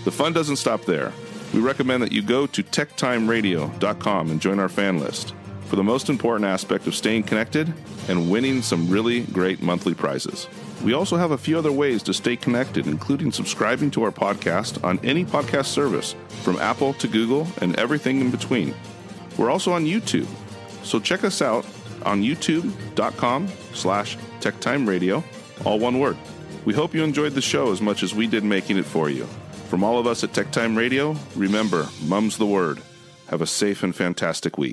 The fun doesn't stop there. We recommend that you go to techtimeradio.com and join our fan list for the most important aspect of staying connected and winning some really great monthly prizes. We also have a few other ways to stay connected, including subscribing to our podcast on any podcast service, from Apple to Google and everything in between. We're also on YouTube, so check us out on youtube.com/techtimeradio, all one word. We hope you enjoyed the show as much as we did making it for you. From all of us at Tech Time Radio, remember, Mum's the word. Have a safe and fantastic week.